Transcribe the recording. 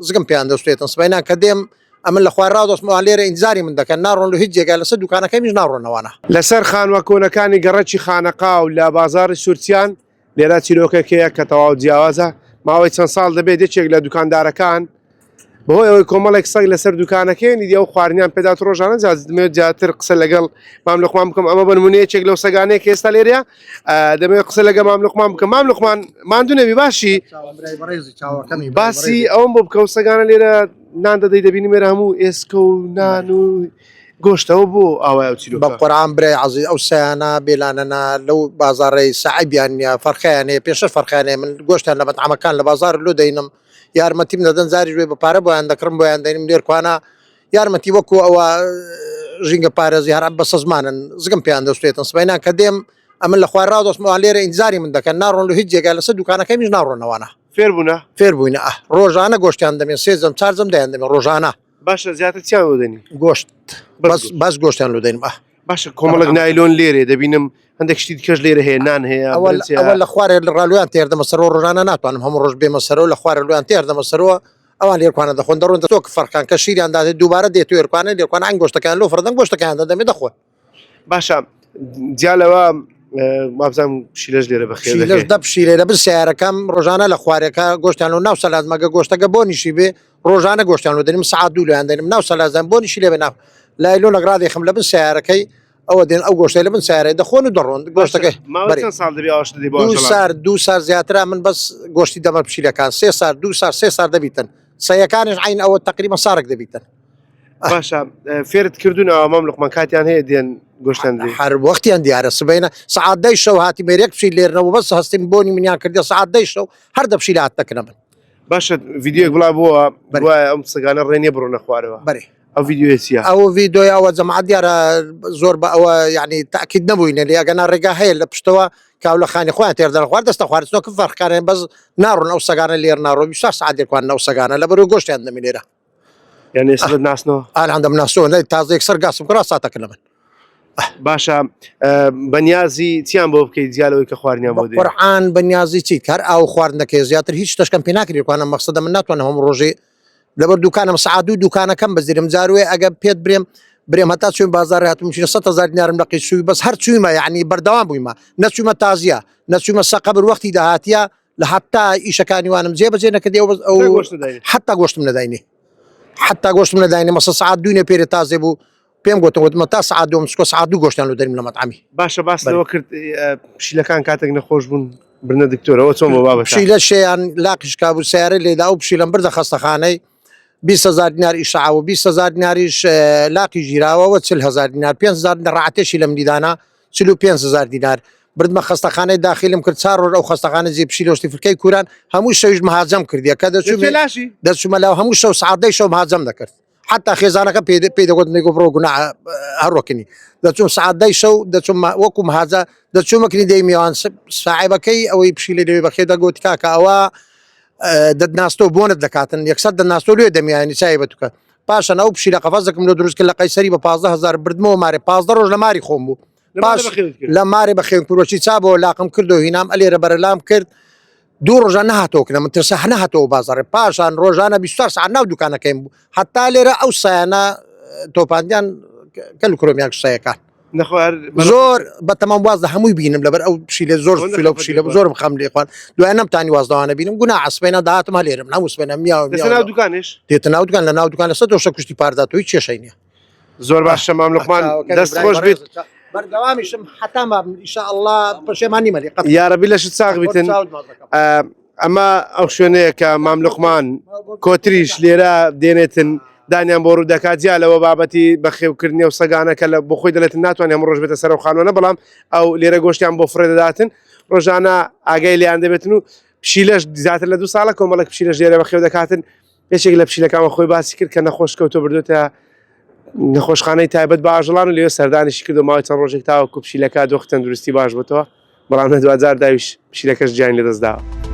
زگم پیان دەستێتن سبەینا کە دێم ئەمن لە خوارا دەستمان لێرە ئینتزاری من دەکەن ناڕۆن لە هیچ جێگا لەسەر دوکانەکەی میش ناڕۆنەوەنە لەسەر خانوە کۆنەکانی گەڕەکی خانەقا و لە بازاری سوورچیان لێرە چیرۆکێکەیە کە تەواو جیاوازە ماوەی چەند ساڵ دەبێت یەکێک لە دوکاندارەکان بەهۆی ئەوەی کۆمەڵێک سەگ لەسەر دوکانەکەی دیە و خواردنیان پێدات ڕۆژانە دەمێت جاتر قسە لەگەڵ ماملوقمان بکەم ئەمە بنمونەیەکێک لەو سەگانەیە کە ئێستا لێرەیە دەمێت قسە لەگە ماملوقمان بکەم ماملوقمان ماندوو نەبی باشی باسی ئەوم بۆ بکە و سەگانە لێرە نان دەدەی دەبینی مێرە هەموو ئێسکە و نان و گۆشتەوە بۆ ئاوای چیرۆ بە قورآن برای عەزیز ئەو سەیانە بێلانەنا لەو بازاڕەی سەعیبیان نییە فەرخیانەیە پێشە فەرخانەیە من گۆشتیان لە مەطعەمەکان لە بازار لۆ دەینم یارمەتیم دەدەن زاری ژێ بە پارە بۆیان دەکڕم بۆیان دەینم لێرکوانە یارمەتی وەکو ئەوە ژینگە پارێزی هەر بەسە زمانن زگم پێیان دەستێتن سبەینا کە دێم ئەمن لە خوارا دەستمان لێرە ئینتزاری من دەکەن ناڕۆن لە هیچ جێگا لەسەر دوکانەکەی میش ناڕۆنەوەنە فێربووینە ڕۆژانە گۆشتیان دەمێن سێزەم چارزەم دەیان دەمێن ڕۆژانە باشە زیاتر چیان لۆ دەنی گۆشت باس گۆشتیان لۆ دەینم باشە کۆمەڵک نایلۆن لێرێ دەبینم هەندێک شتی دیکەش لێرە هەیە نان هەیە ئەوە لە خوارێ لە ڕالویان تێردەمە سەرەوە ڕۆژانە ناتوانم هەموو ڕۆژ بێمە سەرەوە لە خوارە لویان تێردەمە سەرەوە ئەوان لێرکوانە دەخۆن دەڕۆن تۆ فەرقان کە شیریان دادێت دووبارە دێت وێرکوانە لێرکوانە ئەنگ گۆشتەکان لۆ فڕدەنگ گۆشتەکان دەمێ دەخۆن باشە جیالەوە وابزانم شیلەش لێرە بەخێر دە پشیلێرە بر سیارەکەم ڕۆژانە لە خوارێکە گۆشتیان و ناو سەلازمەگە گۆشتەکە بۆ نیشی بێ ڕۆژانە گۆشتیان و دەنیم سعات دوو لەیان دەنیم ناو سەلازان بۆ نیشی لێ بێ ناو لایلۆ لەگرادی خم لە بن سیارەکەی ئەوە دێن ئەو گۆشتەی لە بن سیارەی دەخۆن و دەڕۆن گۆشتەکەی دوو سار زیاترا من بەس گۆشتی دەمە پشیلەکان سێ سار دوو سار سێ سار دەبیتن سەیەکانش عین ئەوە تقریبا سارێک دەبیتن باشە فێرت کردوونەوە ماملوقمان کاتیان هەیە دێن گۆشتان هەر وەختیان دیارە سبەینە سعات دەی شەو هاتی مێرێک پشیل لێرنەوە بەس هەستیم بۆنی منیان کردی سعات دەی شەو هەر دە پشیل هات دەکەنە من باشە ڤیدیۆیەک بڵا بووە دوایە ئەم سەگانە ڕێنێ بڕۆنە خوارەوە بەێ ئەو ڤیدیۆیە چییە ئەو ڤیدۆی ئەوە جەماعەت دیارە زۆر بە ئەوە یعنی تاکید نەبووینە لێ ئەگەنا ڕێگا هەیە لە پشتەوە کاو لە خانی خۆیان تێردەن خوارد دەستە خواردنەوە فەرقانیان بەس ناڕۆن ئەو سەگانە لێر ناڕۆ 24 ساعت دێکوان ئەو سەگانە لە بەرەوەی گۆشتیان دەمێ لێرە یعنی ئێستا ناسنەوە ئالان ناسۆ تازەیەک سەر گاسم کرا ساتەکە لە من باشە بەنیازی چیان بۆ بکەیت جیالەوەی کە خواردنیان بۆ دێ قورئان بەنیازی چیت هەر ئاو خواردنەکەی زیاتر هیچ شتەشکەم پێ ناکردوانە مەقسەدە من ناتوانم هەموو ڕۆژێ لەبەر دوکانم سعات دوو دوکانەکەم بەزیرم جاروێ ئەگە پێت برێم هەتا چوین بازار هاتووم 100,000 دینارم لە قیچووی بەس هەر چوویمە یعنی بەردەوام بوویمە نەچوومە تازیە نەچوومە سەقەبر وەختی داهاتیە لە حتا ئیشەکانی وانم جێبەجێ نەکردی ئەو حتا گۆشتم نەداینێ حتا گۆشتم نەداینێ مەسە سعات دوینێ پێرێ تازێ بوو پێم گوتمە تا سعات دوم سکۆ سعات دوو گۆشتیان لە دەریم لە مەطعەمی باشە باسەوە کرد پشیلەکان کاتێک نەخۆش بوون برنە دکتۆرەوە چۆن بۆ بابەت پشیلە شێیان لاقیش کابوو سیارە لێدا و پشیلەم بردە خەستەخانەی 20,000 دینار ئیشعاوە 20,000 دیناریش لاقی ژیراوەوە 40,000 دینار 5,000 ڕعاتێشی لەم دیدانە 45,000 دینار بردمە خەستەخانەی داخلم کرد 4 ڕۆژ ئەو خەستەخانە جێ پشیلۆشتی فرکەی کوران هەموو شەویش مەهاجەم کردیە کە دەچوومە لەو هەموو شەو سعات شەو مەهاجەم دەکرد حتا خێزانەکە پێی دەگوت نێگۆ بڕۆ گوناح هەڕۆکنی دەچوم سعات شەو دەچوم وەکو مەهاجە دەچوومەکردی دەیمیوان ساحیبەکەی ئەوەی پشیلە دەوێ بەخێ دەگوت کاکە ئەوە دەدناستۆ بۆنت دەکاتن یەکسەر دەناستۆ لێ دەمیانی چای بەتوکە پاشان ئەو پشیلە قەفەز دەکەم لە دروست کرد لە قەیسەری بە 15,000 بردمەوە مارێ 15 ڕۆژ لە ماری خۆم بوو لە مارێ بە خێنکوڕۆکی چابەوە لاقم کرد و هینام ئەلێرە بەرەلام کرد دوو ڕۆژان نهاتەوەکە من ترسە نەهاتەوە بازارێ پاشان ڕۆژانە 24 ساعت ناو دوکانەکەیم بوو حتا لێرە ئەو سایانە تۆپاندیان کەل کرۆمیان سایەکان زۆر بەتەمام واز لە هەمووی بینم لەبەر ئەو پشیلە زۆر فیلە پشیلە زۆر بخەم لێخوان دوای نەمتانی وازداوانە بینم گونا عسبێنە داهاتم هەلێرم نەموو سبێنە میاو دێتە ناو دوکان لە ناو دوکان لە 100 کوشتی پارداتۆی کێشەی نییە زۆر باشە ماملوقمان دەست خۆش بیت بەردەوامیشم حتا ئینشاءالله پەشێمانی مەلی یارەبی لەشت ساغ بیتن ئەمە ئەو شوێنەیە کە ماملوقمان کۆتریش لێرە دێنێتن دانیان بۆ ڕوو دەکات جیالەوە بابەتی بەخێوکردنی و سەگانەکە لە بۆ خۆی دەڵێتن ناتوانێت ڕۆژ بێتە سەر و خانوانە بەڵام ئەو لێرە گۆشتیان بۆ فرێ دەداتن ڕۆژانە ئاگای لیان دەبێتن و پشیلەش زیاتر لە 2 ساڵە کۆمەڵک پشیلەش لێرە بەخێو دەکاتن یەکێک لە پشیلەکانمە خۆی باسی کرد کە نەخۆش کەوتۆ بردوێتە نەخۆشخانەی تایبەت بە ئاژەڵان و لێوە سەردانیشی کرد و ماوەی چەند ڕۆژێک تاوەکو پشیلەکە دۆخت تەندروستی باش بووتەوە بەڵام لە دوجار داویش پشیلەکەش گیانی لەدەست داوە.